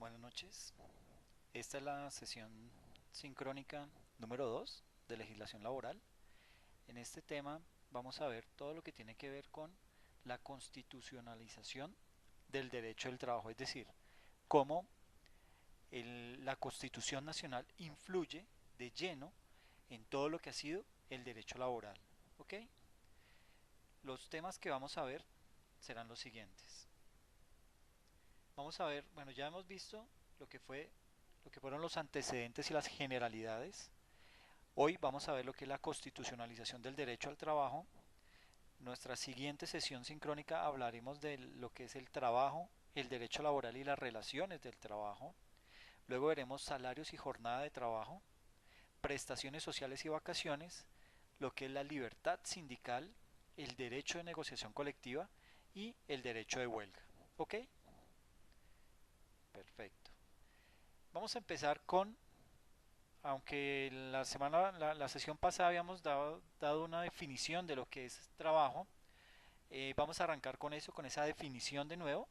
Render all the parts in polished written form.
Buenas noches. Esta es la sesión sincrónica número 2 de legislación laboral. En este tema vamos a ver todo lo que tiene que ver con la constitucionalización del derecho del trabajo, es decir, cómo la Constitución Nacional influye de lleno en todo lo que ha sido el derecho laboral. ¿Ok? Los temas que vamos a ver serán los siguientes. Vamos a ver, bueno, ya hemos visto lo que fue, lo que fueron los antecedentes y las generalidades. Hoy vamos a ver lo que es la constitucionalización del derecho al trabajo. Nuestra siguiente sesión sincrónica hablaremos de lo que es el trabajo, el derecho laboral y las relaciones del trabajo. Luego veremos salarios y jornada de trabajo, prestaciones sociales y vacaciones, lo que es la libertad sindical, el derecho de negociación colectiva y el derecho de huelga. ¿Ok? Perfecto. Vamos a empezar con, aunque la sesión pasada habíamos dado una definición de lo que es trabajo, vamos a arrancar con eso, con esa definición de nuevo.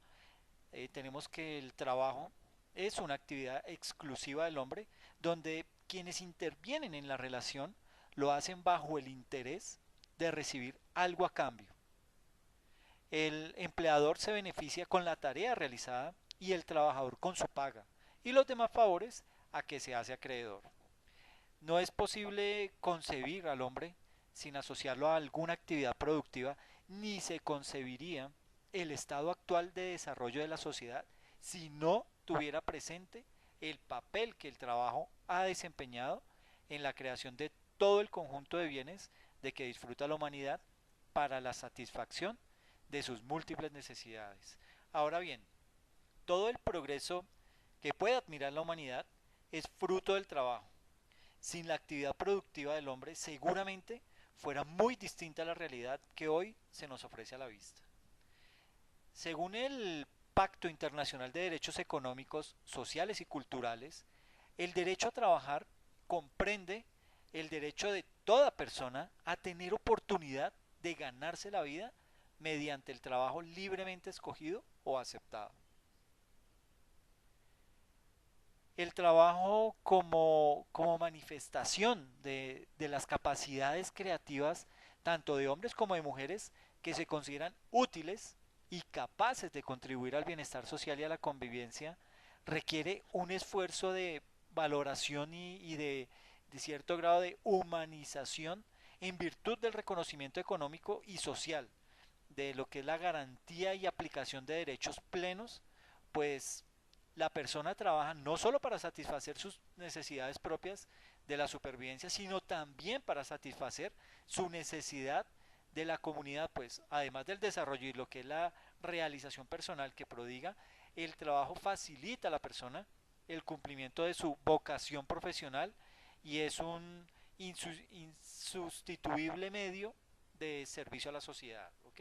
Tenemos que el trabajo es una actividad exclusiva del hombre, donde quienes intervienen en la relación lo hacen bajo el interés de recibir algo a cambio. El empleador se beneficia con la tarea realizada y el trabajador con su paga, y los demás favores a que se hace acreedor. No es posible concebir al hombre sin asociarlo a alguna actividad productiva, ni se concebiría el estado actual de desarrollo de la sociedad si no tuviera presente el papel que el trabajo ha desempeñado en la creación de todo el conjunto de bienes de que disfruta la humanidad para la satisfacción de sus múltiples necesidades. Ahora bien, todo el progreso que puede admirar la humanidad es fruto del trabajo. Sin la actividad productiva del hombre, seguramente fuera muy distinta a la realidad que hoy se nos ofrece a la vista. Según el Pacto Internacional de Derechos Económicos, Sociales y Culturales, el derecho a trabajar comprende el derecho de toda persona a tener oportunidad de ganarse la vida mediante el trabajo libremente escogido o aceptado. El trabajo como manifestación de las capacidades creativas tanto de hombres como de mujeres que se consideran útiles y capaces de contribuir al bienestar social y a la convivencia, requiere un esfuerzo de valoración y de cierto grado de humanización en virtud del reconocimiento económico y social de lo que es la garantía y aplicación de derechos plenos, pues la persona trabaja no solo para satisfacer sus necesidades propias de la supervivencia, sino también para satisfacer su necesidad de la comunidad, pues además del desarrollo y lo que es la realización personal que prodiga, el trabajo facilita a la persona el cumplimiento de su vocación profesional y es un insustituible medio de servicio a la sociedad. ¿Ok?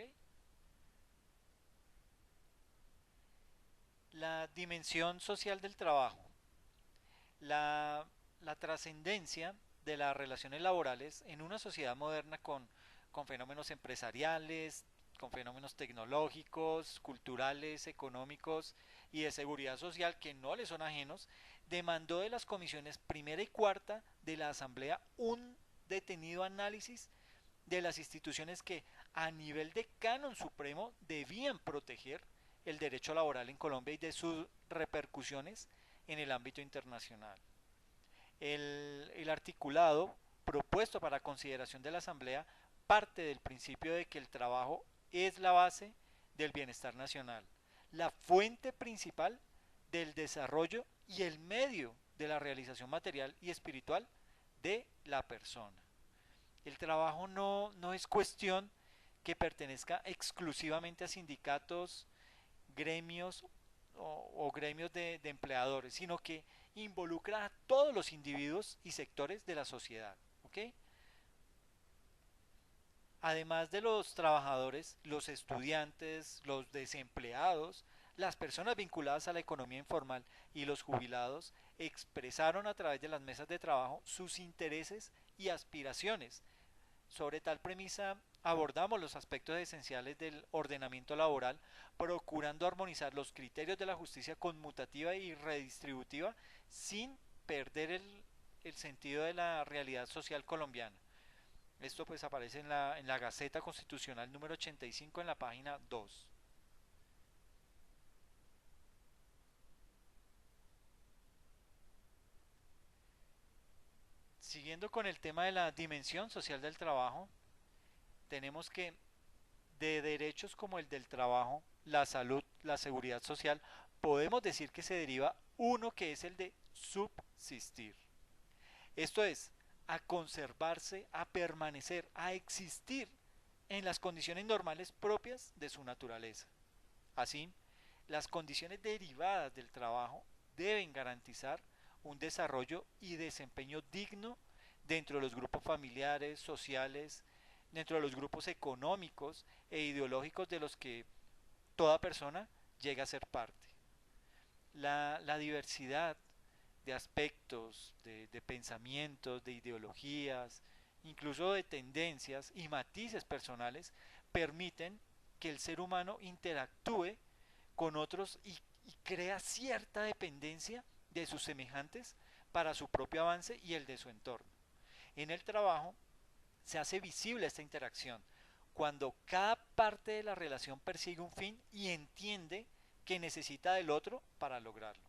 La dimensión social del trabajo. La, la trascendencia de las relaciones laborales en una sociedad moderna con fenómenos empresariales, con fenómenos tecnológicos, culturales, económicos y de seguridad social que no le son ajenos, demandó de las comisiones primera y cuarta de la Asamblea un detenido análisis de las instituciones que a nivel de canon supremo debían proteger el derecho laboral en Colombia y de sus repercusiones en el ámbito internacional. El articulado propuesto para consideración de la Asamblea parte del principio de que el trabajo es la base del bienestar nacional, la fuente principal del desarrollo y el medio de la realización material y espiritual de la persona. El trabajo no es cuestión que pertenezca exclusivamente a sindicatos, gremios o gremios de empleadores, sino que involucra a todos los individuos y sectores de la sociedad. ¿Ok? Además de los trabajadores, los estudiantes, los desempleados, las personas vinculadas a la economía informal y los jubilados expresaron a través de las mesas de trabajo sus intereses y aspiraciones. Sobre tal premisa abordamos los aspectos esenciales del ordenamiento laboral, procurando armonizar los criterios de la justicia conmutativa y redistributiva sin perder el sentido de la realidad social colombiana. Esto pues aparece en la Gaceta Constitucional número 85 en la página 2. Siguiendo con el tema de la dimensión social del trabajo, tenemos que de derechos como el del trabajo, la salud, la seguridad social, podemos decir que se deriva uno que es el de subsistir. Esto es, a conservarse, a permanecer, a existir en las condiciones normales propias de su naturaleza. Así, las condiciones derivadas del trabajo deben garantizar un desarrollo y desempeño digno dentro de los grupos familiares, sociales, dentro de los grupos económicos e ideológicos de los que toda persona llega a ser parte. La diversidad de aspectos, de pensamientos, de ideologías, incluso de tendencias y matices personales, permiten que el ser humano interactúe con otros y crea cierta dependencia de sus semejantes para su propio avance y el de su entorno. En el trabajo se hace visible esta interacción cuando cada parte de la relación persigue un fin y entiende que necesita del otro para lograrlo.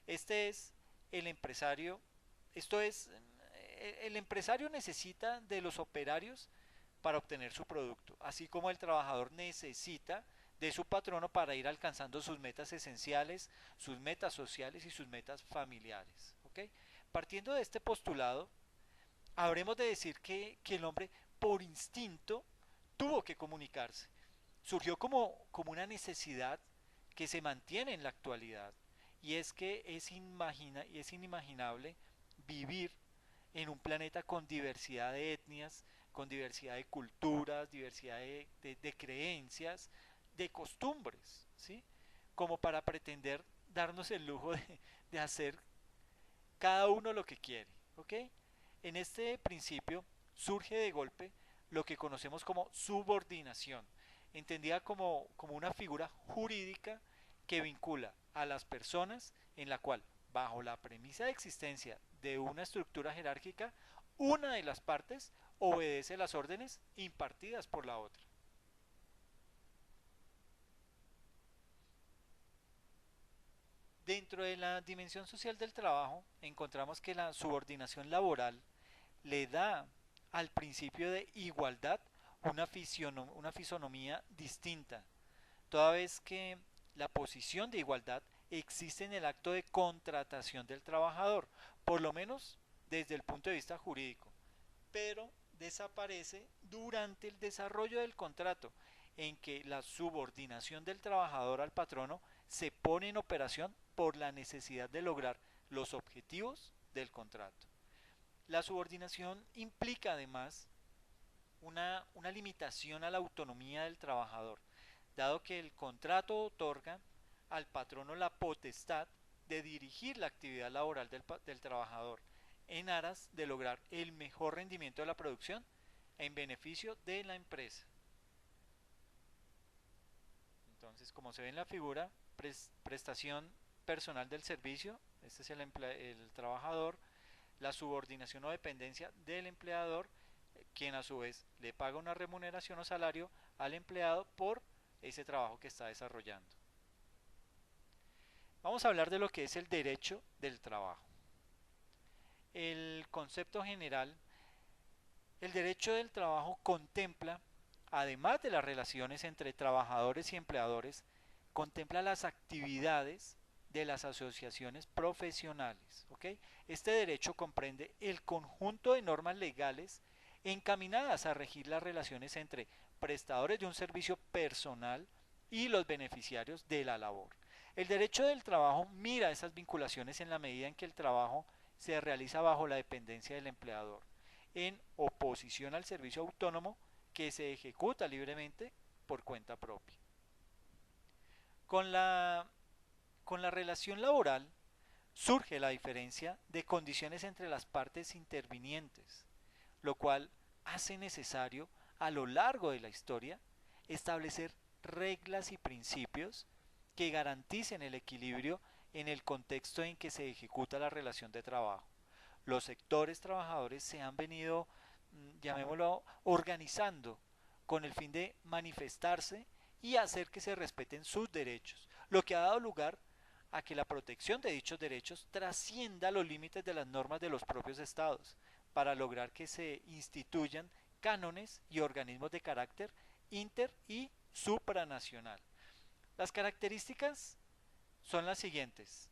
Este es el empresario, esto es, el empresario necesita de los operarios para obtener su producto, así como el trabajador necesita de su patrono para ir alcanzando sus metas esenciales, sus metas sociales y sus metas familiares. ¿Okay? Partiendo de este postulado, habremos de decir que el hombre por instinto tuvo que comunicarse. Surgió como una necesidad que se mantiene en la actualidad. Y es que es inimaginable vivir en un planeta con diversidad de etnias, con diversidad de culturas, diversidad de creencias, de costumbres, ¿sí? Como para pretender darnos el lujo de hacer cada uno lo que quiere, ¿ok? En este principio surge de golpe lo que conocemos como subordinación, entendida como una figura jurídica que vincula a las personas en la cual, bajo la premisa de existencia de una estructura jerárquica, una de las partes obedece las órdenes impartidas por la otra. Dentro de la dimensión social del trabajo, encontramos que la subordinación laboral le da al principio de igualdad una fisonomía distinta, toda vez que la posición de igualdad existe en el acto de contratación del trabajador, por lo menos desde el punto de vista jurídico, pero desaparece durante el desarrollo del contrato, en que la subordinación del trabajador al patrono se pone en operación por la necesidad de lograr los objetivos del contrato. La subordinación implica además una limitación a la autonomía del trabajador, dado que el contrato otorga al patrono la potestad de dirigir la actividad laboral del trabajador en aras de lograr el mejor rendimiento de la producción en beneficio de la empresa. Entonces, como se ve en la figura, prestación personal del servicio, este es el trabajador, la subordinación o dependencia del empleador, quien a su vez le paga una remuneración o salario al empleado por ese trabajo que está desarrollando. Vamos a hablar de lo que es el derecho del trabajo. El concepto general, el derecho del trabajo contempla, además de las relaciones entre trabajadores y empleadores, contempla las actividades de las asociaciones profesionales. ¿Okay? Este derecho comprende el conjunto de normas legales encaminadas a regir las relaciones entre prestadores de un servicio personal y los beneficiarios de la labor. El derecho del trabajo mira esas vinculaciones en la medida en que el trabajo se realiza bajo la dependencia del empleador, en oposición al servicio autónomo que se ejecuta libremente por cuenta propia. Con la, con la relación laboral surge la diferencia de condiciones entre las partes intervinientes, lo cual hace necesario a lo largo de la historia establecer reglas y principios que garanticen el equilibrio en el contexto en que se ejecuta la relación de trabajo. Los sectores trabajadores se han venido, llamémoslo, organizando con el fin de manifestarse y hacer que se respeten sus derechos, lo que ha dado lugar a que la protección de dichos derechos trascienda los límites de las normas de los propios estados, para lograr que se instituyan cánones y organismos de carácter inter y supranacional. Las características son las siguientes.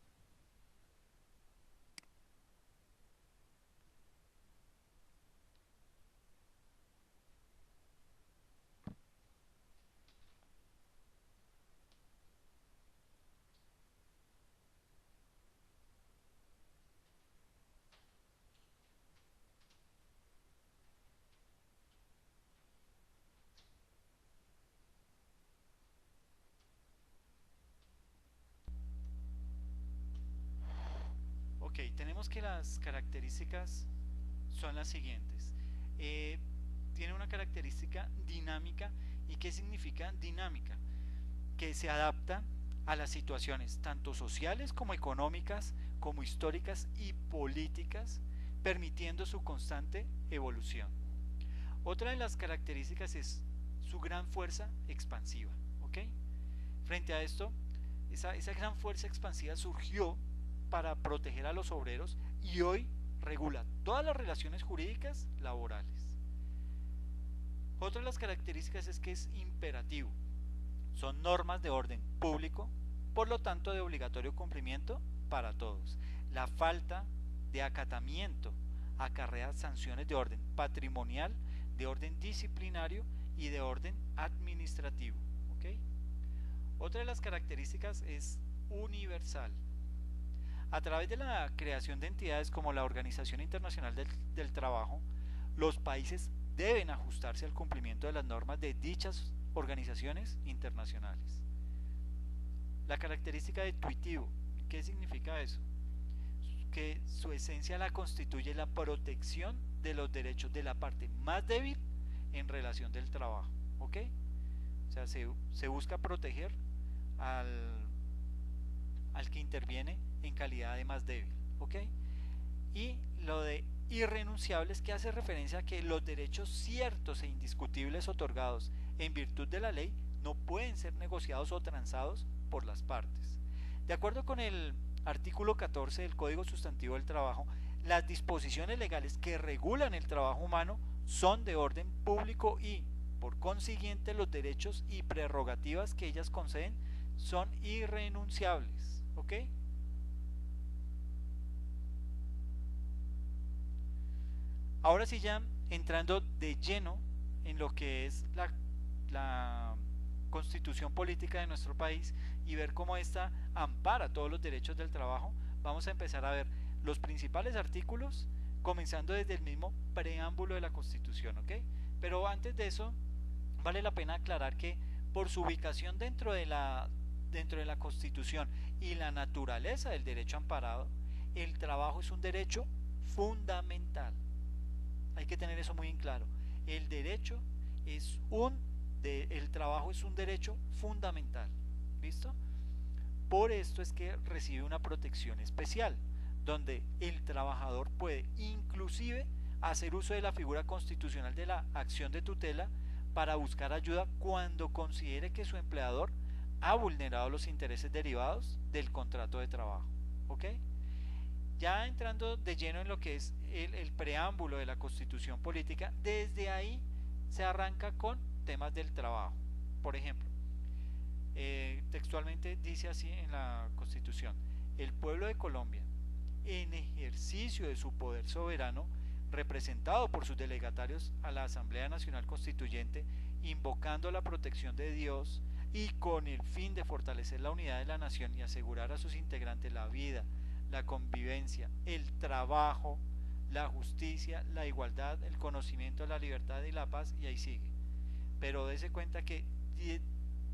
Ok, tenemos que las características son las siguientes. Eh, Tiene una característica dinámica. ¿Y qué significa dinámica? Que se adapta a las situaciones tanto sociales como económicas, como históricas y políticas, permitiendo su constante evolución. Otra de las características es su gran fuerza expansiva. ¿Ok? Frente a esto, esa gran fuerza expansiva surgió para proteger a los obreros y hoy regula todas las relaciones jurídicas laborales. Otra de las características es que es imperativo. Son normas de orden público, por lo tanto de obligatorio cumplimiento para todos. La falta de acatamiento acarrea sanciones de orden patrimonial, de orden disciplinario y de orden administrativo. ¿Okay? Otra de las características es universal. A través de la creación de entidades como la Organización Internacional del Trabajo, los países deben ajustarse al cumplimiento de las normas de dichas organizaciones internacionales. La característica de intuitivo, ¿qué significa eso? Que su esencia la constituye la protección de los derechos de la parte más débil en relación del trabajo. ¿Ok? O sea, se busca proteger al, al que interviene en calidad de más débil. ¿Ok? Y lo de irrenunciables, que hace referencia a que los derechos ciertos e indiscutibles otorgados en virtud de la ley no pueden ser negociados o transados por las partes. De acuerdo con el artículo 14 del Código Sustantivo del Trabajo, las disposiciones legales que regulan el trabajo humano son de orden público y, por consiguiente, los derechos y prerrogativas que ellas conceden son irrenunciables. ¿Ok? Ahora sí, ya entrando de lleno en lo que es la constitución política de nuestro país y ver cómo ésta ampara todos los derechos del trabajo, vamos a empezar a ver los principales artículos, comenzando desde el mismo preámbulo de la constitución. ¿Ok? Pero antes de eso, vale la pena aclarar que por su ubicación dentro de la constitución y la naturaleza del derecho amparado, el trabajo es un derecho fundamental. Hay que tener eso muy en claro. El derecho es el trabajo es un derecho fundamental. ¿Listo? Por esto es que recibe una protección especial, donde el trabajador puede inclusive hacer uso de la figura constitucional de la acción de tutela para buscar ayuda cuando considere que su empleador ha vulnerado los intereses derivados del contrato de trabajo. ¿Ok? Ya entrando de lleno en lo que es el preámbulo de la constitución política, desde ahí se arranca con temas del trabajo. Por ejemplo, textualmente dice así en la constitución: el pueblo de Colombia, en ejercicio de su poder soberano, representado por sus delegatarios a la Asamblea Nacional Constituyente, invocando la protección de Dios y con el fin de fortalecer la unidad de la nación y asegurar a sus integrantes la vida, la convivencia, el trabajo, la justicia, la igualdad, el conocimiento, la libertad y la paz, y ahí sigue. Pero dése cuenta que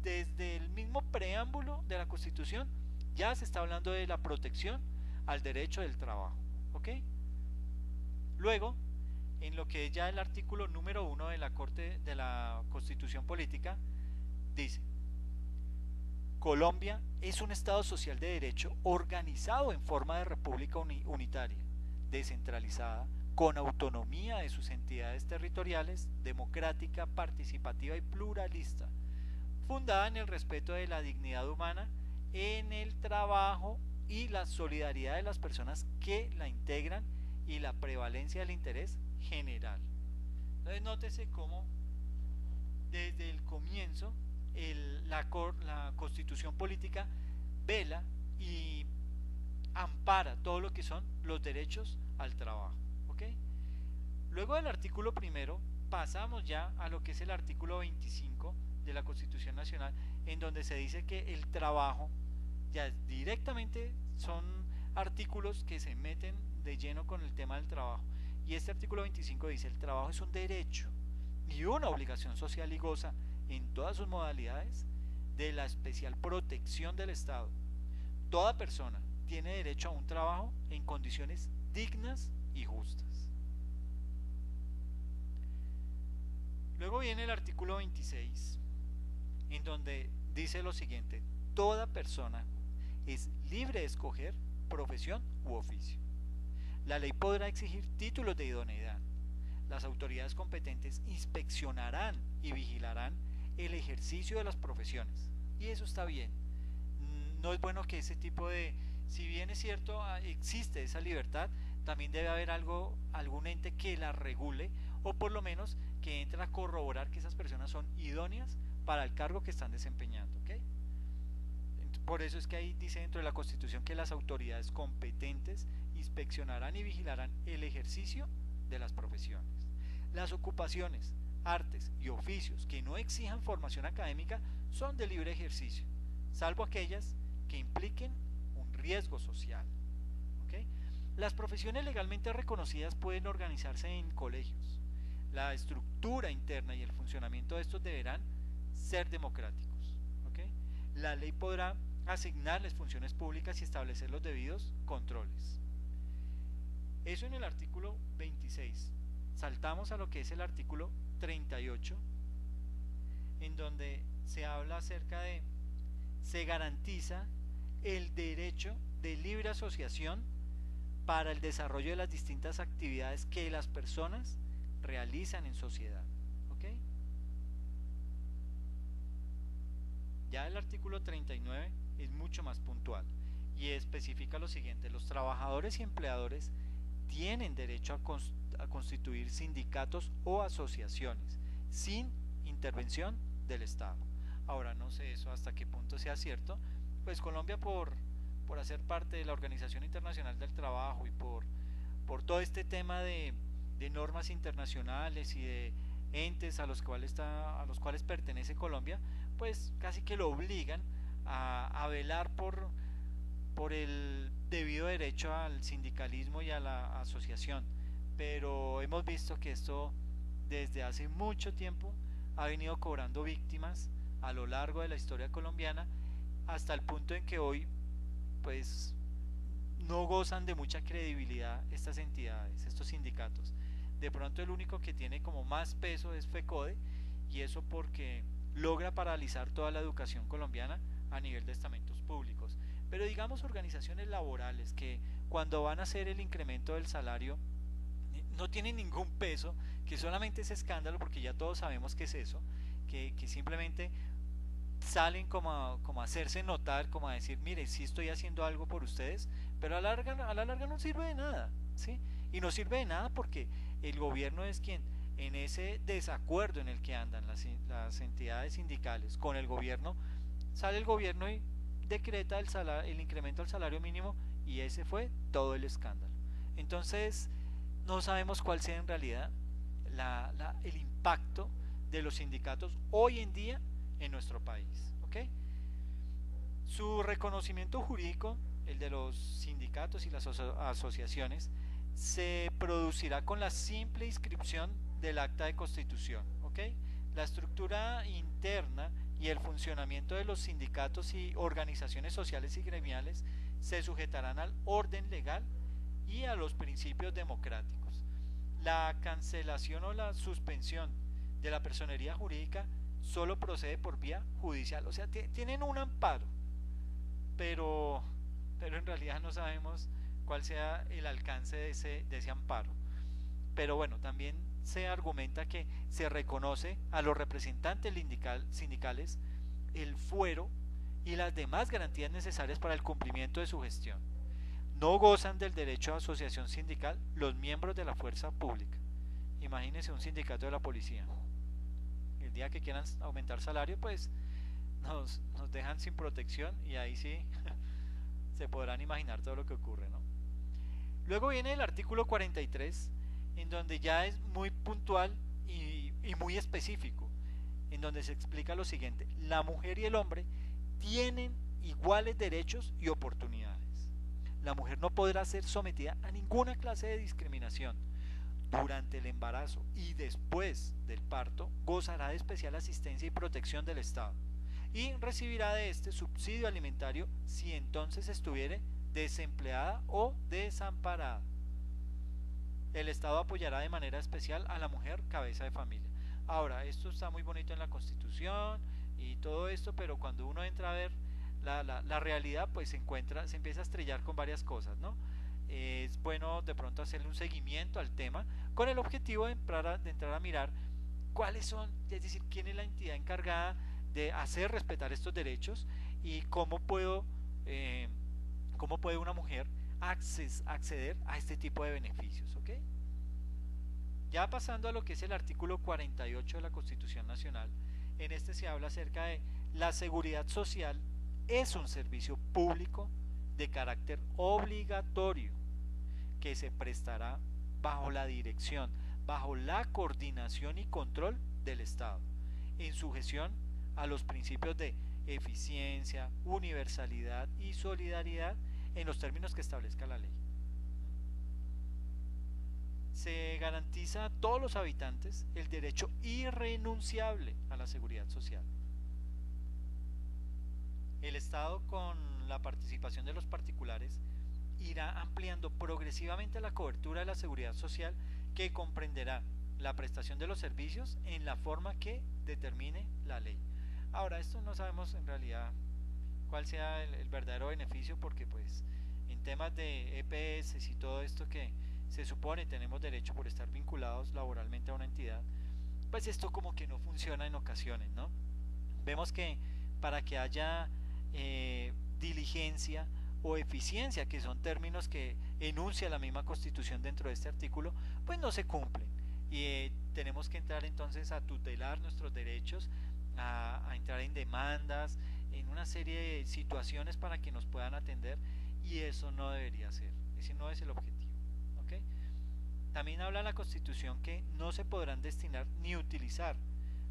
desde el mismo preámbulo de la Constitución ya se está hablando de la protección al derecho del trabajo. ¿Ok? Luego, en lo que es ya el artículo número 1 de la Corte de la Constitución Política, dice: Colombia es un Estado social de derecho organizado en forma de república unitaria, descentralizada, con autonomía de sus entidades territoriales, democrática, participativa y pluralista, fundada en el respeto de la dignidad humana, en el trabajo y la solidaridad de las personas que la integran y la prevalencia del interés general. Entonces nótese cómo desde el comienzo la constitución política vela y ampara todo lo que son los derechos al trabajo. ¿Ok? Luego del artículo primero pasamos ya a lo que es el artículo 25 de la Constitución Nacional, en donde se dice que el trabajo ya directamente son artículos que se meten de lleno con el tema del trabajo. Y este artículo 25 dice: el trabajo es un derecho y una obligación social y goza en todas sus modalidades de la especial protección del Estado. Toda persona tiene derecho a un trabajo en condiciones dignas y justas. Luego viene el artículo 26, en donde dice lo siguiente: toda persona es libre de escoger profesión u oficio. La ley podrá exigir títulos de idoneidad. Las autoridades competentes inspeccionarán y vigilarán el ejercicio de las profesiones. Y eso está bien. No es bueno que ese tipo de... Si bien es cierto, existe esa libertad, también debe haber algún ente que la regule, o por lo menos que entre a corroborar que esas personas son idóneas para el cargo que están desempeñando. ¿Okay? Por eso es que ahí dice dentro de la Constitución que las autoridades competentes inspeccionarán y vigilarán el ejercicio de las profesiones. Las ocupaciones, artes y oficios que no exijan formación académica son de libre ejercicio, salvo aquellas que impliquen un riesgo social. ¿Okay? Las profesiones legalmente reconocidas pueden organizarse en colegios. La estructura interna y el funcionamiento de estos deberán ser democráticos. ¿Okay? La ley podrá asignarles funciones públicas y establecer los debidos controles. Eso en el artículo 26. Saltamos a lo que es el artículo 38, en donde se habla acerca de: se garantiza el derecho de libre asociación para el desarrollo de las distintas actividades que las personas realizan en sociedad. ¿Ok? Ya el artículo 39 es mucho más puntual y especifica lo siguiente: los trabajadores y empleadores tienen derecho a constituir sindicatos o asociaciones sin intervención del Estado. Ahora no sé eso hasta qué punto sea cierto, pues Colombia por hacer parte de la Organización Internacional del Trabajo y por todo este tema de normas internacionales y de entes a los cuales pertenece Colombia, pues casi que lo obligan a velar por el debido derecho al sindicalismo y a la asociación. Pero hemos visto que esto desde hace mucho tiempo ha venido cobrando víctimas a lo largo de la historia colombiana, hasta el punto en que hoy pues no gozan de mucha credibilidad estas entidades, estos sindicatos. De pronto el único que tiene como más peso es FECODE, y eso porque logra paralizar toda la educación colombiana a nivel de estamentos públicos. Pero digamos organizaciones laborales que cuando van a hacer el incremento del salario no tienen ningún peso, que solamente es escándalo porque ya todos sabemos qué es eso, que simplemente salen como a hacerse notar, como a decir: mire, sí estoy haciendo algo por ustedes, pero a la larga no sirve de nada, ¿sí? Y no sirve de nada porque el gobierno es quien, en ese desacuerdo en el que andan las entidades sindicales con el gobierno, sale el gobierno y decreta el incremento al salario mínimo, y ese fue todo el escándalo. Entonces no sabemos cuál sea en realidad el impacto de los sindicatos hoy en día en nuestro país. ¿Okay? Su reconocimiento jurídico, el de los sindicatos y las asociaciones, se producirá con la simple inscripción del acta de constitución. ¿Okay? La estructura interna y el funcionamiento de los sindicatos y organizaciones sociales y gremiales se sujetarán al orden legal y a los principios democráticos. La cancelación o la suspensión de la personería jurídica solo procede por vía judicial, o sea, tienen un amparo, pero, pero en realidad no sabemos cuál sea el alcance de ese amparo. Pero bueno, también se argumenta que se reconoce a los representantes sindicales el fuero y las demás garantías necesarias para el cumplimiento de su gestión. No gozan del derecho a asociación sindical los miembros de la fuerza pública. Imagínense un sindicato de la policía. El día que quieran aumentar salario, pues nos dejan sin protección y ahí sí se podrán imaginar todo lo que ocurre, ¿no? Luego viene el artículo 43, en donde ya es muy puntual y muy específico, en donde se explica lo siguiente: la mujer y el hombre tienen iguales derechos y oportunidades. La mujer no podrá ser sometida a ninguna clase de discriminación. Durante el embarazo y después del parto gozará de especial asistencia y protección del Estado y recibirá de este subsidio alimentario si entonces estuviere desempleada o desamparada. El Estado apoyará de manera especial a la mujer cabeza de familia. Ahora, esto está muy bonito en la Constitución y todo esto, pero cuando uno entra a ver la realidad, pues se empieza a estrellar con varias cosas, ¿no? Es bueno de pronto hacerle un seguimiento al tema con el objetivo de entrar a mirar cuáles son, es decir, quién es la entidad encargada de hacer respetar estos derechos y eh, cómo puede una mujer acceder a este tipo de beneficios, ¿ok? Ya pasando a lo que es el artículo 48 de la Constitución Nacional, en este se habla acerca de la seguridad social es un servicio público de carácter obligatorio que se prestará bajo la dirección, bajo la coordinación y control del Estado, en sujeción a los principios de eficiencia, universalidad y solidaridad en los términos que establezca la ley. Se garantiza a todos los habitantes el derecho irrenunciable a la seguridad social. El Estado, con la participación de los particulares, irá ampliando progresivamente la cobertura de la seguridad social, que comprenderá la prestación de los servicios en la forma que determine la ley. Ahora, esto no sabemos en realidad cuál sea el verdadero beneficio, porque pues en temas de EPS y todo esto que se supone tenemos derecho por estar vinculados laboralmente a una entidad, pues esto como que no funciona en ocasiones, ¿no? Vemos que para que haya diligencia o eficiencia, que son términos que enuncia la misma Constitución dentro de este artículo, pues no se cumplen. Y tenemos que entrar entonces a tutelar nuestros derechos, a entrar en demandas, en una serie de situaciones para que nos puedan atender, y eso no debería ser, ese no es el objetivo. ¿Okay? También habla la Constitución que no se podrán destinar ni utilizar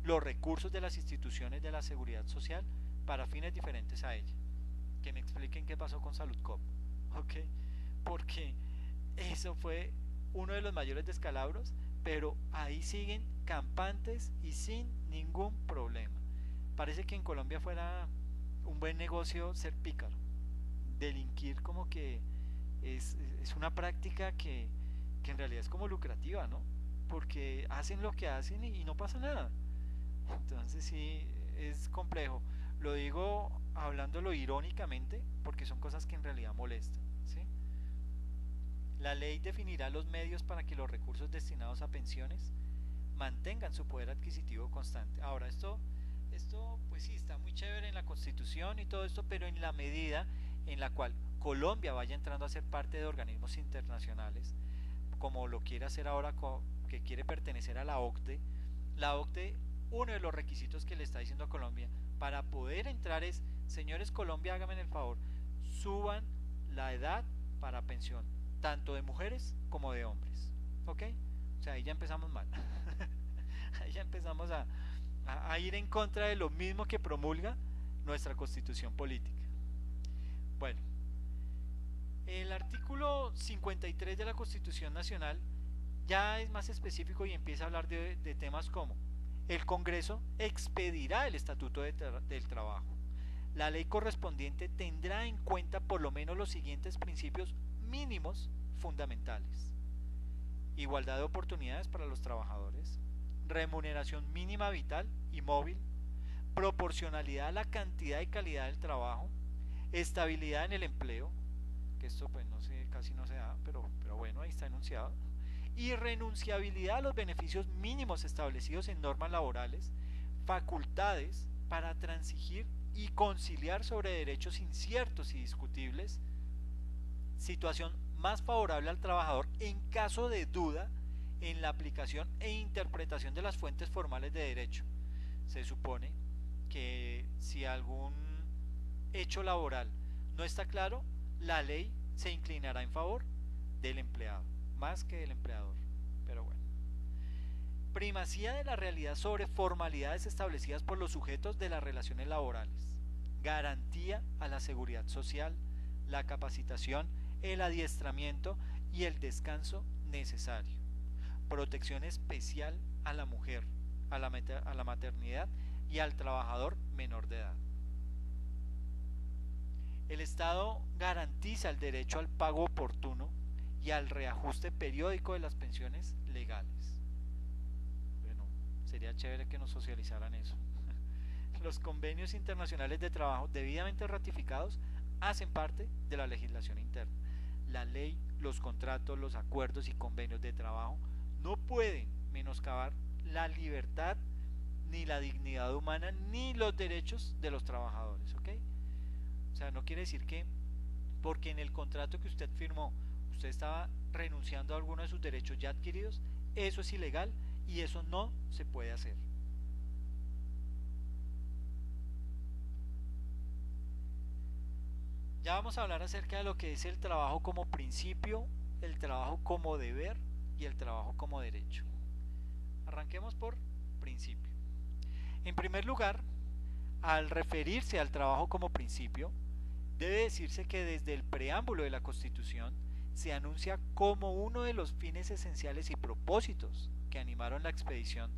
los recursos de las instituciones de la seguridad social para fines diferentes a ella. Que me expliquen qué pasó con Saludcop, ¿ok? Porque eso fue uno de los mayores descalabros, pero ahí siguen campantes y sin ningún problema. Parece que en Colombia fuera un buen negocio ser pícaro, delinquir, como que es una práctica que en realidad es como lucrativa, ¿no? Porque hacen lo que hacen y no pasa nada. Entonces sí, es complejo. Lo digo hablándolo irónicamente porque son cosas que en realidad molestan, ¿sí? La ley definirá los medios para que los recursos destinados a pensiones mantengan su poder adquisitivo constante. Ahora, esto pues sí, está muy chévere en la Constitución y todo esto, pero en la medida en la cual Colombia vaya entrando a ser parte de organismos internacionales, como lo quiere hacer ahora, que quiere pertenecer a la OCDE, uno de los requisitos que le está diciendo a Colombia para poder entrar es: señores Colombia, háganme el favor, suban la edad para pensión, tanto de mujeres como de hombres. ¿Ok? O sea, ahí ya empezamos mal. Ahí ya empezamos a ir en contra de lo mismo que promulga nuestra constitución política. Bueno, el artículo 53 de la Constitución Nacional ya es más específico y empieza a hablar de temas como: el Congreso expedirá el Estatuto del Trabajo. La ley correspondiente tendrá en cuenta por lo menos los siguientes principios mínimos fundamentales: igualdad de oportunidades para los trabajadores, remuneración mínima vital y móvil, proporcionalidad a la cantidad y calidad del trabajo, estabilidad en el empleo, que esto pues no sé, casi no se da, pero bueno, ahí está enunciado, y renunciabilidad a los beneficios mínimos establecidos en normas laborales, facultades para transigir y conciliar sobre derechos inciertos y discutibles, situación más favorable al trabajador en caso de duda en la aplicación e interpretación de las fuentes formales de derecho. Se supone que si algún hecho laboral no está claro, la ley se inclinará en favor del empleado, más que del empleador. Pero bueno. Primacía de la realidad sobre formalidades establecidas por los sujetos de las relaciones laborales. Garantía a la seguridad social, la capacitación, el adiestramiento y el descanso necesario. Protección especial a la mujer, a la maternidad y al trabajador menor de edad. El Estado garantiza el derecho al pago oportuno y al reajuste periódico de las pensiones legales. Bueno, sería chévere que nos socializaran eso. Los convenios internacionales de trabajo debidamente ratificados hacen parte de la legislación interna. La ley, los contratos, los acuerdos y convenios de trabajo no pueden menoscabar la libertad, ni la dignidad humana, ni los derechos de los trabajadores, ¿ok? O sea, no quiere decir que porque en el contrato que usted firmó usted estaba renunciando a alguno de sus derechos ya adquiridos, eso es ilegal y eso no se puede hacer. Ya vamos a hablar acerca de lo que es el trabajo como principio, el trabajo como deber y el trabajo como derecho. Arranquemos por principio. En primer lugar, al referirse al trabajo como principio, debe decirse que desde el preámbulo de la Constitución se anuncia como uno de los fines esenciales y propósitos que animaron la expedición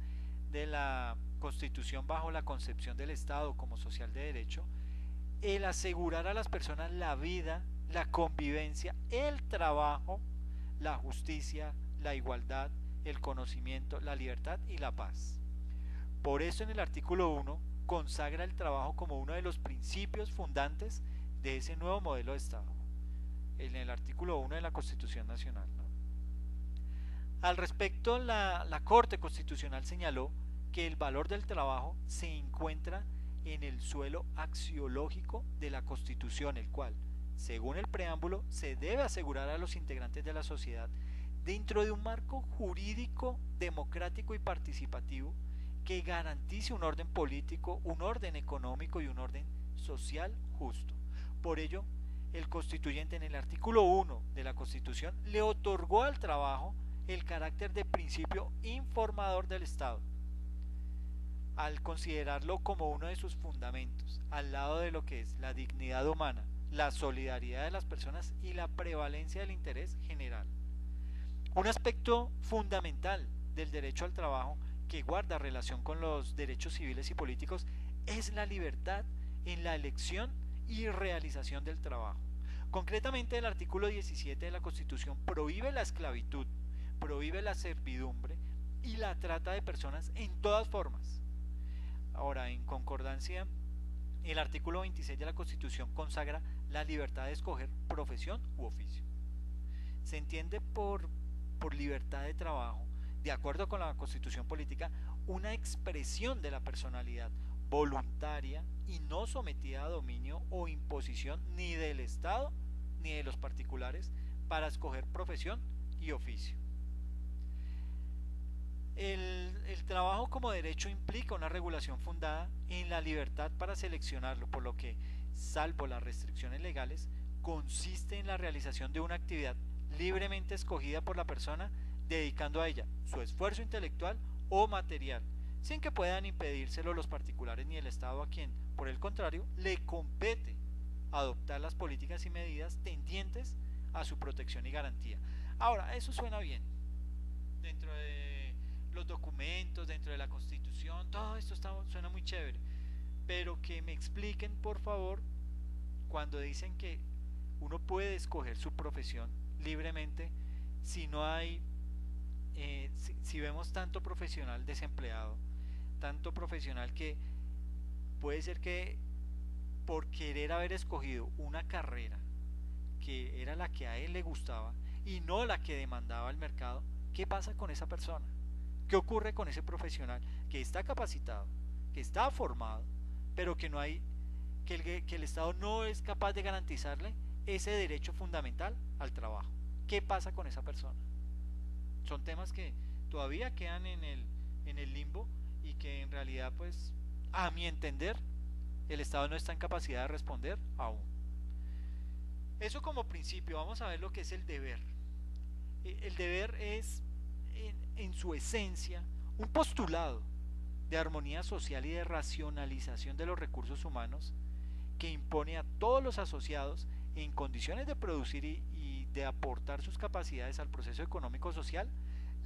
de la Constitución bajo la concepción del Estado como social de derecho, el asegurar a las personas la vida, la convivencia, el trabajo, la justicia, la igualdad, el conocimiento, la libertad y la paz. Por eso en el artículo 1 consagra el trabajo como uno de los principios fundantes de ese nuevo modelo de Estado, en el artículo 1 de la Constitución Nacional, ¿no? Al respecto, la Corte Constitucional señaló que el valor del trabajo se encuentra en el suelo axiológico de la Constitución, el cual, según el preámbulo, se debe asegurar a los integrantes de la sociedad dentro de un marco jurídico, democrático y participativo que garantice un orden político, un orden económico y un orden social justo. Por ello, el constituyente en el artículo 1 de la Constitución le otorgó al trabajo el carácter de principio informador del Estado, al considerarlo como uno de sus fundamentos, al lado de lo que es la dignidad humana, la solidaridad de las personas y la prevalencia del interés general. Un aspecto fundamental del derecho al trabajo que guarda relación con los derechos civiles y políticos es la libertad en la elección y realización del trabajo. Concretamente, el artículo 17 de la Constitución prohíbe la esclavitud, prohíbe la servidumbre y la trata de personas en todas formas. Ahora, en concordancia, el artículo 26 de la Constitución consagra la libertad de escoger profesión u oficio. Se entiende por libertad de trabajo, de acuerdo con la Constitución política, una expresión de la personalidad voluntaria y no sometida a dominio o imposición ni del Estado ni de los particulares para escoger profesión y oficio. El trabajo como derecho implica una regulación fundada en la libertad para seleccionarlo, por lo que, salvo las restricciones legales, consiste en la realización de una actividad libremente escogida por la persona, dedicando a ella su esfuerzo intelectual o material, sin que puedan impedírselo los particulares ni el Estado, a quien, por el contrario, le compete adoptar las políticas y medidas tendientes a su protección y garantía. Ahora, eso suena bien. Dentro de los documentos, dentro de la Constitución, todo esto suena muy chévere. Pero que me expliquen, por favor, cuando dicen que uno puede escoger su profesión libremente si no hay si vemos tanto profesional desempleado, tanto profesional que puede ser que por querer haber escogido una carrera que era la que a él le gustaba y no la que demandaba el mercado, ¿qué pasa con esa persona? ¿Qué ocurre con ese profesional que está capacitado, que está formado, pero que no hay, que el Estado no es capaz de garantizarle ese derecho fundamental al trabajo? ¿Qué pasa con esa persona? Son temas que todavía quedan en el limbo y que en realidad, pues, a mi entender, el Estado no está en capacidad de responder aún. Eso como principio. Vamos a ver lo que es el deber. El deber es, en su esencia, un postulado de armonía social y de racionalización de los recursos humanos que impone a todos los asociados en condiciones de producir y de aportar sus capacidades al proceso económico-social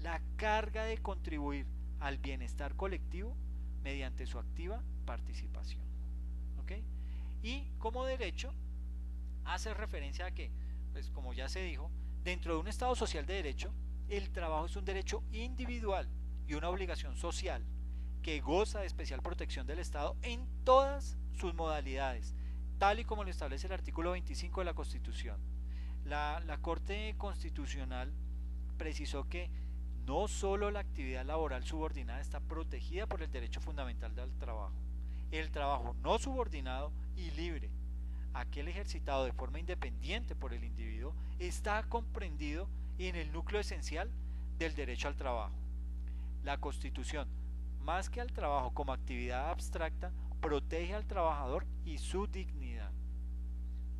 la carga de contribuir al bienestar colectivo mediante su activa participación. ¿Ok? Y como derecho hace referencia a que, pues como ya se dijo, dentro de un Estado social de derecho, el trabajo es un derecho individual y una obligación social que goza de especial protección del Estado en todas sus modalidades, tal y como lo establece el artículo 25 de la Constitución. La Corte Constitucional precisó que no solo la actividad laboral subordinada está protegida por el derecho fundamental del trabajo, el trabajo no subordinado y libre, aquel ejercitado de forma independiente por el individuo, está comprendido en el núcleo esencial del derecho al trabajo. La Constitución, más que al trabajo como actividad abstracta, protege al trabajador y su dignidad.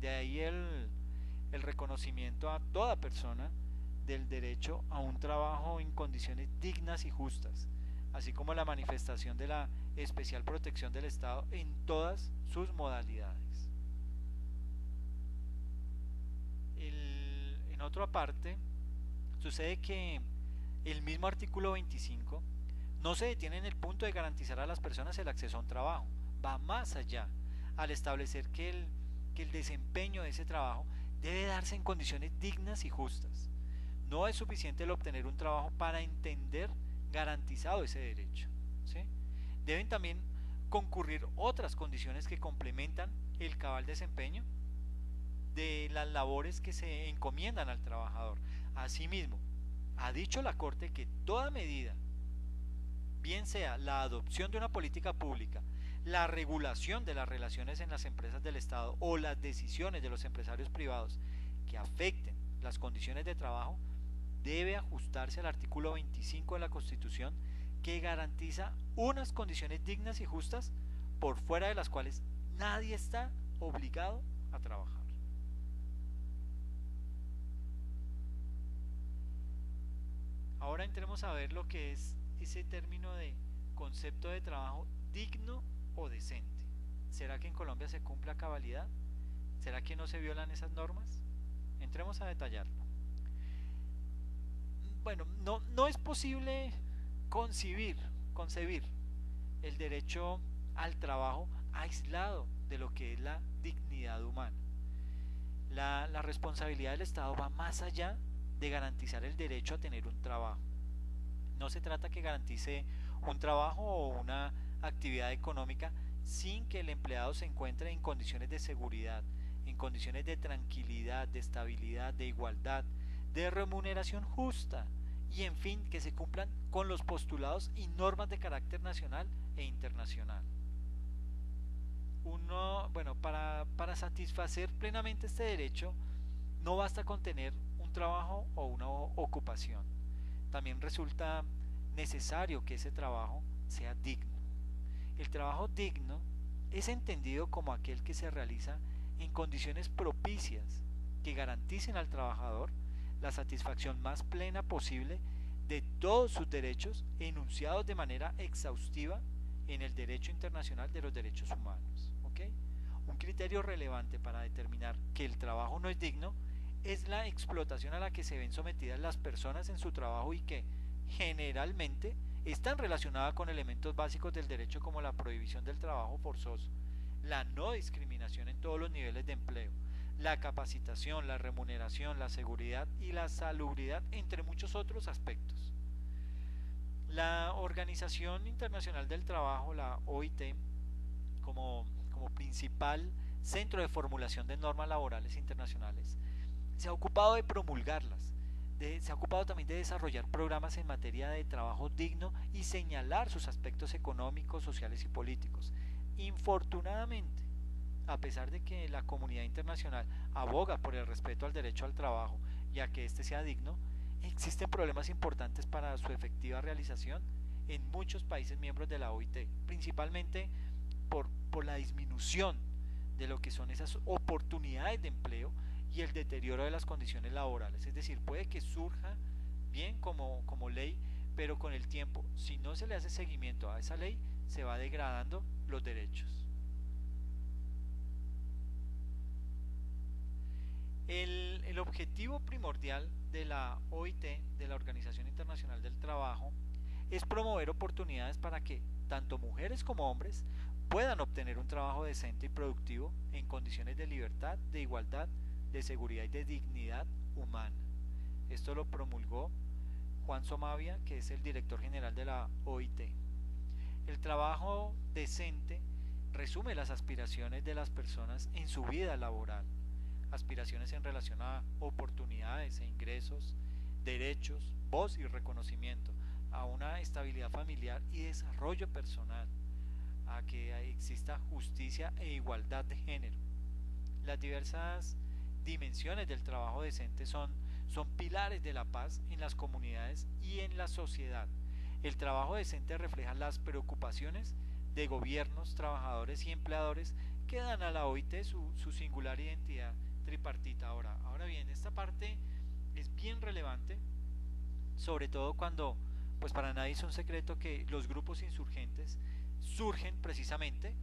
De ahí el reconocimiento a toda persona del derecho a un trabajo en condiciones dignas y justas, así como la manifestación de la especial protección del Estado en todas sus modalidades. En otra parte, sucede que el mismo artículo 25 no se detiene en el punto de garantizar a las personas el acceso a un trabajo, va más allá al establecer que el desempeño de ese trabajo debe darse en condiciones dignas y justas. No es suficiente el obtener un trabajo para entender garantizado ese derecho, ¿sí? Deben también concurrir otras condiciones que complementan el cabal desempeño de las labores que se encomiendan al trabajador. Asimismo, ha dicho la Corte que toda medida, bien sea la adopción de una política pública, la regulación de las relaciones en las empresas del Estado o las decisiones de los empresarios privados que afecten las condiciones de trabajo, debe ajustarse al artículo 25 de la Constitución, que garantiza unas condiciones dignas y justas por fuera de las cuales nadie está obligado a trabajar. Ahora entremos a ver lo que es ese término de concepto de trabajo digno o decente. ¿Será que en Colombia se cumple a cabalidad? ¿Será que no se violan esas normas? Entremos a detallarlo. Bueno, no es posible concebir el derecho al trabajo aislado de lo que es la dignidad humana. La responsabilidad del Estado va más allá de garantizar el derecho a tener un trabajo. No se trata que garantice un trabajo o una actividad económica sin que el empleado se encuentre en condiciones de seguridad, en condiciones de tranquilidad, de estabilidad, de igualdad, de remuneración justa y en fin que se cumplan con los postulados y normas de carácter nacional e internacional. Bueno, para satisfacer plenamente este derecho no basta con tener un trabajo o una ocupación. También resulta necesario que ese trabajo sea digno. El trabajo digno es entendido como aquel que se realiza en condiciones propicias que garanticen al trabajador la satisfacción más plena posible de todos sus derechos enunciados de manera exhaustiva en el derecho internacional de los derechos humanos. ¿Okay? Un criterio relevante para determinar que el trabajo no es digno es la explotación a la que se ven sometidas las personas en su trabajo y que generalmente están relacionadas con elementos básicos del derecho como la prohibición del trabajo forzoso, la no discriminación en todos los niveles de empleo, la capacitación, la remuneración, la seguridad y la salubridad, entre muchos otros aspectos. La Organización Internacional del Trabajo, la OIT, como principal centro de formulación de normas laborales internacionales, se ha ocupado de promulgarlas, se ha ocupado también de desarrollar programas en materia de trabajo digno y señalar sus aspectos económicos, sociales y políticos. Infortunadamente, a pesar de que la comunidad internacional aboga por el respeto al derecho al trabajo y a que éste sea digno, existen problemas importantes para su efectiva realización en muchos países miembros de la OIT, principalmente por la disminución de lo que son esas oportunidades de empleo y el deterioro de las condiciones laborales. Es decir, puede que surja bien como ley, pero con el tiempo, si no se le hace seguimiento a esa ley, se va degradando los derechos. El objetivo primordial de la OIT, de la Organización Internacional del Trabajo, es promover oportunidades para que tanto mujeres como hombres puedan obtener un trabajo decente y productivo en condiciones de libertad, de igualdad, de seguridad y de dignidad humana. Esto lo promulgó Juan Somavia, que es el director general de la OIT. El trabajo decente resume las aspiraciones de las personas en su vida laboral, aspiraciones en relación a oportunidades e ingresos, derechos, voz y reconocimiento, a una estabilidad familiar y desarrollo personal, a que exista justicia e igualdad de género. Las diversas dimensiones del trabajo decente son pilares de la paz en las comunidades y en la sociedad. El trabajo decente refleja las preocupaciones de gobiernos, trabajadores y empleadores que dan a la OIT su singular identidad tripartita. Ahora bien, esta parte es bien relevante, sobre todo cuando, pues para nadie es un secreto que los grupos insurgentes surgen precisamente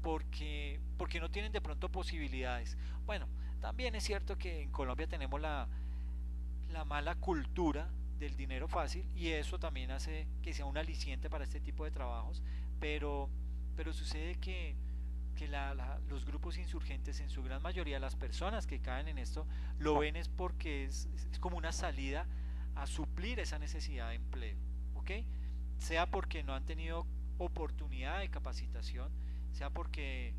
porque no tienen de pronto posibilidades. Bueno, también es cierto que en Colombia tenemos la mala cultura del dinero fácil y eso también hace que sea un aliciente para este tipo de trabajos, pero, pero sucede que los grupos insurgentes, en su gran mayoría, las personas que caen en esto, lo ven es porque es como una salida a suplir esa necesidad de empleo, ¿ok? Sea porque no han tenido oportunidad de capacitación, sea porque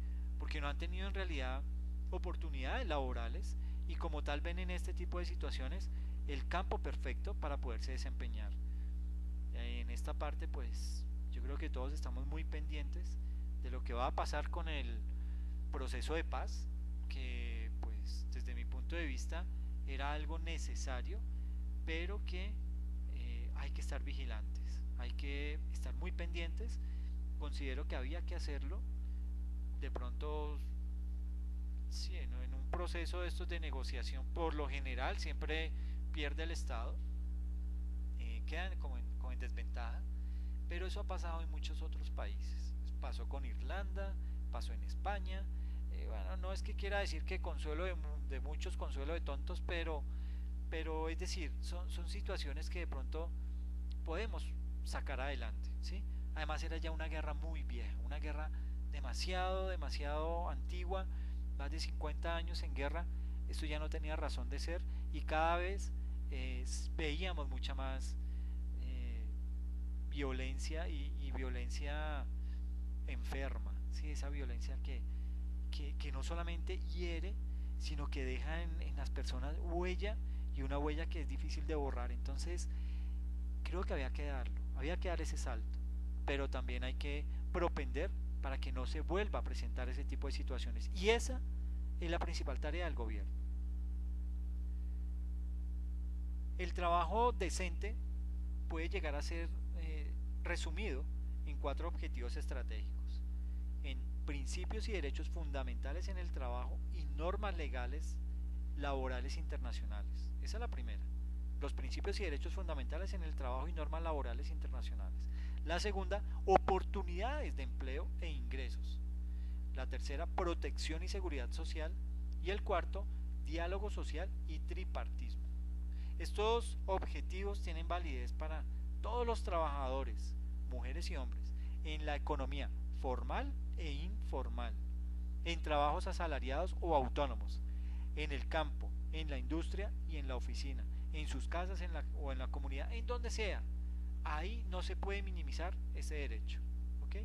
no han tenido en realidad oportunidades laborales y como tal ven en este tipo de situaciones el campo perfecto para poderse desempeñar. En esta parte pues yo creo que todos estamos muy pendientes de lo que va a pasar con el proceso de paz, que pues desde mi punto de vista era algo necesario, pero que hay que estar vigilantes, hay que estar muy pendientes. Considero que había que hacerlo. De pronto, sí, en un proceso de estos de negociación, por lo general siempre pierde el Estado, quedan como en desventaja, pero eso ha pasado en muchos otros países. Pasó con Irlanda, pasó en España. Bueno, no es que quiera decir que consuelo de muchos, consuelo de tontos, pero es decir, son situaciones que de pronto podemos sacar adelante, ¿sí? Además era ya una guerra muy vieja, una guerra demasiado antigua, más de 50 años en guerra, esto ya no tenía razón de ser y cada vez veíamos mucha más violencia y violencia enferma, ¿sí? Esa violencia que no solamente hiere, sino que deja en las personas huella y una huella que es difícil de borrar. Entonces, creo que había que dar ese salto, pero también hay que propender para que no se vuelva a presentar ese tipo de situaciones. Y esa es la principal tarea del gobierno. El trabajo decente puede llegar a ser resumido en cuatro objetivos estratégicos: en principios y derechos fundamentales en el trabajo y normas legales laborales internacionales. Esa es la primera. Los principios y derechos fundamentales en el trabajo y normas laborales internacionales. La segunda, oportunidades de empleo e ingresos. La tercera, protección y seguridad social. Y el cuarto, diálogo social y tripartismo. Estos objetivos tienen validez para todos los trabajadores, mujeres y hombres, en la economía formal e informal, en trabajos asalariados o autónomos, en el campo, en la industria y en la oficina, en sus casas o en la comunidad, en donde sea, ahí no se puede minimizar ese derecho. ¿Ok?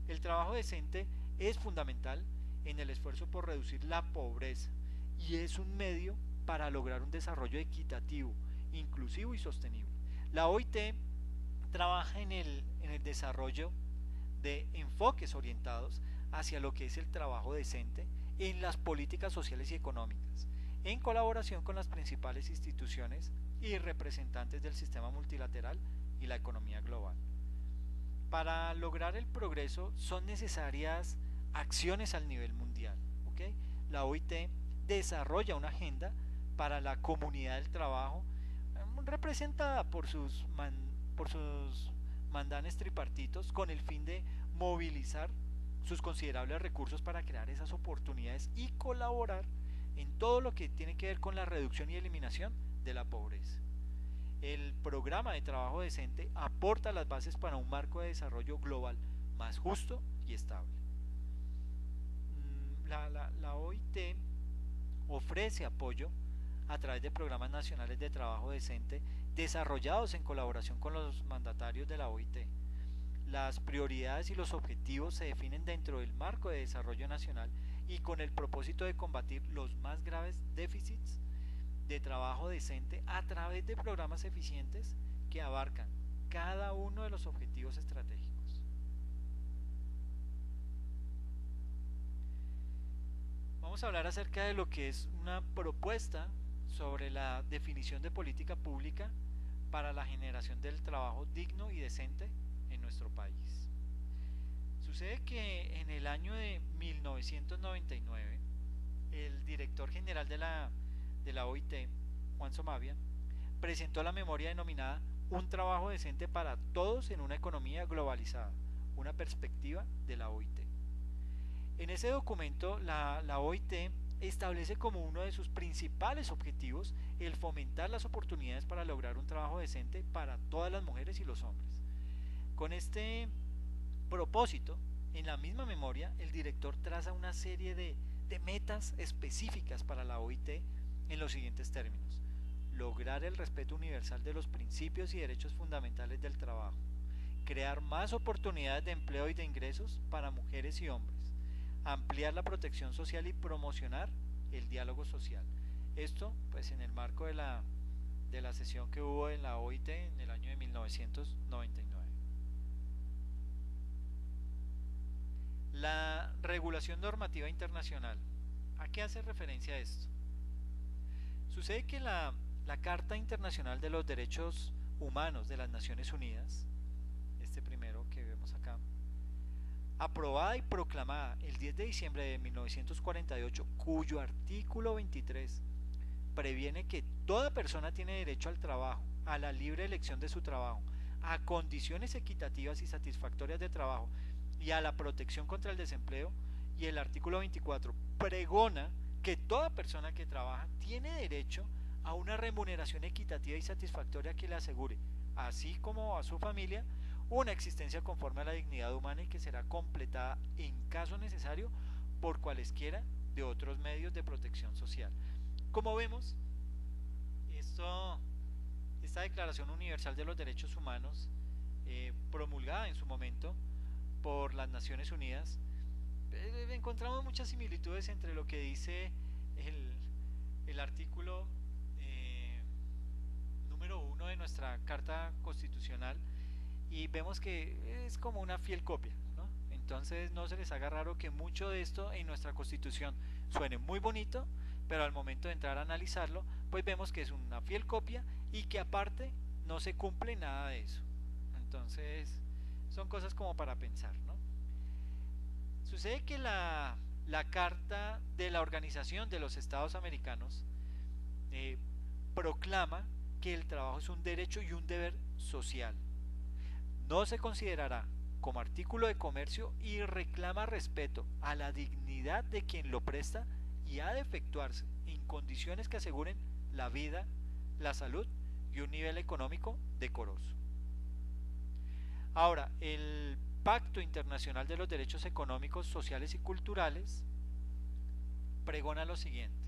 El trabajo decente es fundamental en el esfuerzo por reducir la pobreza y es un medio para lograr un desarrollo equitativo, inclusivo y sostenible. La OIT trabaja en el desarrollo de enfoques orientados hacia lo que es el trabajo decente en las políticas sociales y económicas, en colaboración con las principales instituciones y representantes del sistema multilateral y la economía global. Para lograr el progreso son necesarias acciones al nivel mundial. ¿Ok? La OIT desarrolla una agenda para la comunidad del trabajo representada por sus mandanes tripartitos con el fin de movilizar sus considerables recursos para crear esas oportunidades y colaborar en todo lo que tiene que ver con la reducción y eliminación de la pobreza. El programa de trabajo decente aporta las bases para un marco de desarrollo global más justo y estable. La OIT ofrece apoyo a través de programas nacionales de trabajo decente desarrollados en colaboración con los mandatarios de la OIT. Las prioridades y los objetivos se definen dentro del marco de desarrollo nacional y con el propósito de combatir los más graves déficits de trabajo decente a través de programas eficientes que abarcan cada uno de los objetivos estratégicos. Vamos a hablar acerca de lo que es una propuesta sobre la definición de política pública para la generación del trabajo digno y decente en nuestro país. Sucede que en el año de 1999, el director general de la OIT, Juan Somavia, presentó la memoria denominada Un trabajo decente para todos en una economía globalizada, una perspectiva de la OIT. En ese documento, la OIT establece como uno de sus principales objetivos el fomentar las oportunidades para lograr un trabajo decente para todas las mujeres y los hombres. Con este propósito, en la misma memoria, el director traza una serie de metas específicas para la OIT en los siguientes términos: lograr el respeto universal de los principios y derechos fundamentales del trabajo, crear más oportunidades de empleo y de ingresos para mujeres y hombres, ampliar la protección social y promocionar el diálogo social. Esto pues en el marco de la sesión que hubo en la OIT en el año de 1999. La regulación normativa internacional. ¿A qué hace referencia esto? Sucede que la Carta Internacional de los Derechos Humanos de las Naciones Unidas, este primero que vemos acá, aprobada y proclamada el 10 de diciembre de 1948, cuyo artículo 23 previene que toda persona tiene derecho al trabajo, a la libre elección de su trabajo, a condiciones equitativas y satisfactorias de trabajo y a la protección contra el desempleo, y el artículo 24 pregona que toda persona que trabaja tiene derecho a una remuneración equitativa y satisfactoria que le asegure, así como a su familia, una existencia conforme a la dignidad humana y que será completada en caso necesario por cualesquiera de otros medios de protección social. Como vemos, esta Declaración Universal de los Derechos Humanos, promulgada en su momento por las Naciones Unidas, encontramos muchas similitudes entre lo que dice el artículo número 1 de nuestra Carta Constitucional, y vemos que es como una fiel copia, ¿no? Entonces no se les haga raro que mucho de esto en nuestra Constitución suene muy bonito, pero al momento de entrar a analizarlo, pues vemos que es una fiel copia y que aparte no se cumple nada de eso. Entonces son cosas como para pensar, ¿no? Sucede que la Carta de la Organización de los Estados Americanos eh, proclama que el trabajo es un derecho y un deber social. No se considerará como artículo de comercio y reclama respeto a la dignidad de quien lo presta y ha de efectuarse en condiciones que aseguren la vida, la salud y un nivel económico decoroso. Ahora, el Pacto Internacional de los Derechos Económicos, Sociales y Culturales pregona lo siguiente: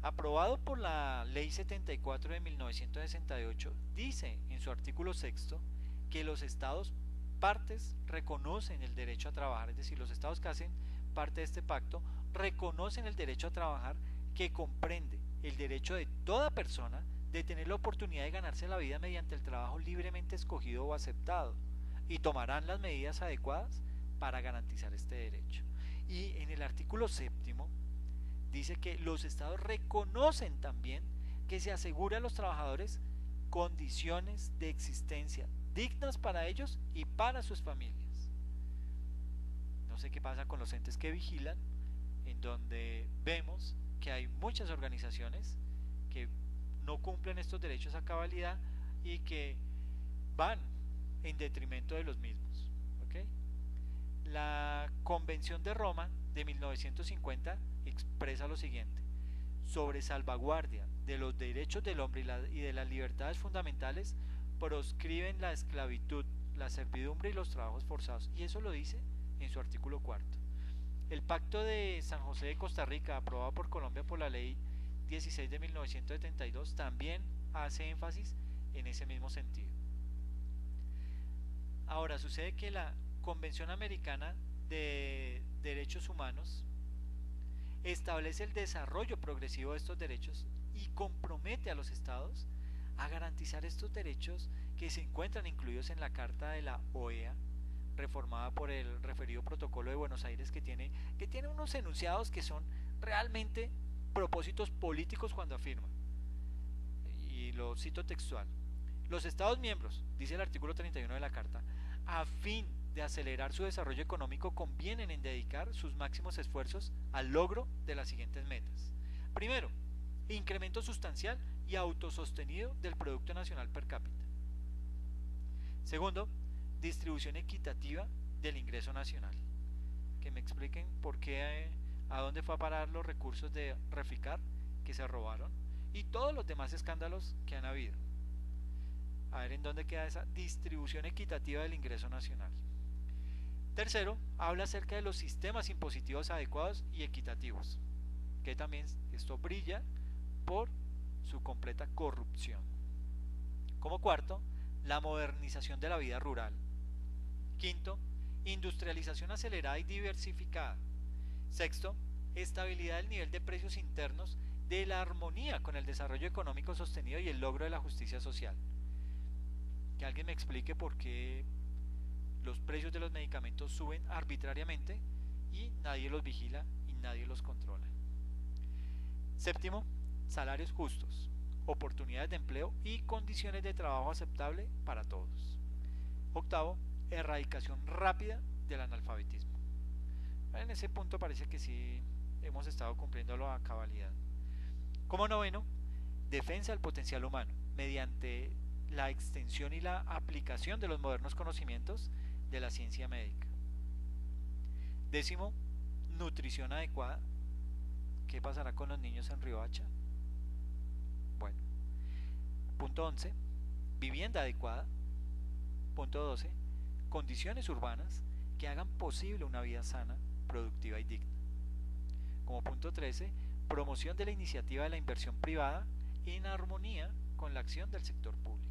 Aprobado por la Ley 74 de 1968, dice en su artículo sexto que los estados partes reconocen el derecho a trabajar, es decir, los estados que hacen parte de este pacto reconocen el derecho a trabajar, que comprende el derecho de toda persona de tener la oportunidad de ganarse la vida mediante el trabajo libremente escogido o aceptado, y tomarán las medidas adecuadas para garantizar este derecho. Y en el artículo séptimo dice que los estados reconocen también que se asegura a los trabajadores condiciones de existencia dignas para ellos y para sus familias. No sé qué pasa con los entes que vigilan, en donde vemos que hay muchas organizaciones que no cumplen estos derechos a cabalidad y que van en detrimento de los mismos. ¿Ok? La Convención de Roma de 1950 expresa lo siguiente: sobre salvaguardia de los derechos del hombre y de las libertades fundamentales, proscriben la esclavitud, la servidumbre y los trabajos forzados. Y eso lo dice en su artículo cuarto. El Pacto de San José de Costa Rica, aprobado por Colombia por la Ley 16 de 1972, también hace énfasis en ese mismo sentido. Ahora, sucede que la Convención Americana de Derechos Humanos establece el desarrollo progresivo de estos derechos y compromete a los estados a garantizar estos derechos, que se encuentran incluidos en la Carta de la OEA, reformada por el referido Protocolo de Buenos Aires, que tiene unos enunciados que son realmente propósitos políticos cuando afirma, y lo cito textual: los Estados miembros, dice el artículo 31 de la Carta, a fin de acelerar su desarrollo económico, convienen en dedicar sus máximos esfuerzos al logro de las siguientes metas. Primero, incremento sustancial y autosostenido del Producto Nacional per cápita. Segundo, distribución equitativa del ingreso nacional. Que me expliquen por qué, a dónde fue a parar los recursos de Reficar que se robaron y todos los demás escándalos que han habido. A ver en dónde queda esa distribución equitativa del ingreso nacional. Tercero, habla acerca de los sistemas impositivos adecuados y equitativos, que también esto brilla por su completa corrupción. Como cuarto, la modernización de la vida rural. Quinto, industrialización acelerada y diversificada. Sexto, estabilidad del nivel de precios internos, de la armonía con el desarrollo económico sostenido y el logro de la justicia social. Que alguien me explique por qué los precios de los medicamentos suben arbitrariamente y nadie los vigila y nadie los controla. Séptimo, salarios justos, oportunidades de empleo y condiciones de trabajo aceptable para todos. Octavo, erradicación rápida del analfabetismo. En ese punto parece que sí hemos estado cumpliéndolo a cabalidad. Como noveno, defensa del potencial humano mediante la extensión y la aplicación de los modernos conocimientos de la ciencia médica. Décimo, nutrición adecuada. ¿Qué pasará con los niños en Riohacha? Bueno. Punto 11, vivienda adecuada. Punto 12, condiciones urbanas que hagan posible una vida sana, productiva y digna. Como punto 13, promoción de la iniciativa de la inversión privada en armonía con la acción del sector público.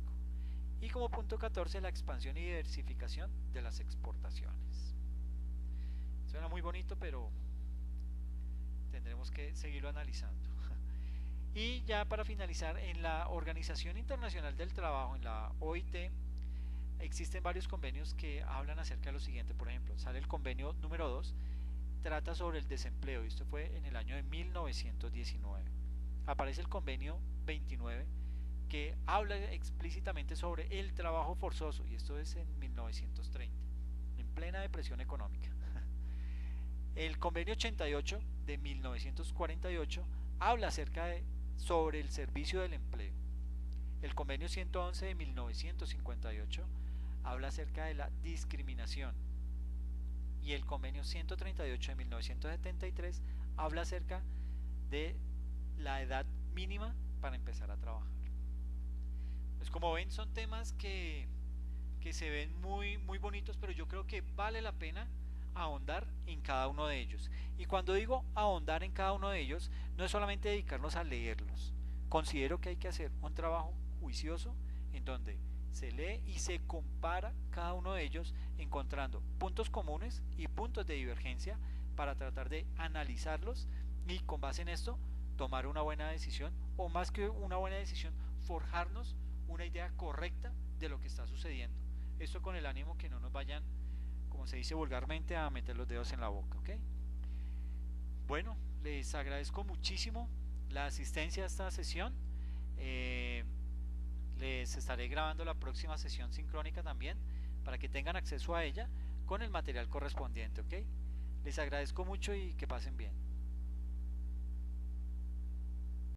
Y como punto 14, la expansión y diversificación de las exportaciones. Suena muy bonito, pero tendremos que seguirlo analizando. Y ya para finalizar, en la Organización Internacional del Trabajo, en la OIT, existen varios convenios que hablan acerca de lo siguiente. Por ejemplo, sale el convenio número 2, trata sobre el desempleo, y esto fue en el año de 1919. Aparece el convenio 29, que habla explícitamente sobre el trabajo forzoso, y esto es en 1930, en plena depresión económica. El convenio 88 de 1948 habla sobre el servicio del empleo. El convenio 111 de 1958 habla acerca de la discriminación. Y el convenio 138 de 1973 habla acerca de la edad mínima para empezar a trabajar. Pues como ven, son temas que se ven muy, muy bonitos, pero yo creo que vale la pena ahondar en cada uno de ellos. Y cuando digo ahondar en cada uno de ellos, no es solamente dedicarnos a leerlos. Considero que hay que hacer un trabajo juicioso en donde se lee y se compara cada uno de ellos encontrando puntos comunes y puntos de divergencia para tratar de analizarlos y con base en esto tomar una buena decisión o más que una buena decisión, forjarnos una idea correcta de lo que está sucediendo. Esto con el ánimo que no nos vayan, como se dice vulgarmente, a meter los dedos en la boca, ¿ok? Bueno, les agradezco muchísimo la asistencia a esta sesión. Eh, Les estaré grabando la próxima sesión sincrónica también para que tengan acceso a ella con el material correspondiente, ¿ok? Les agradezco mucho y que pasen bien.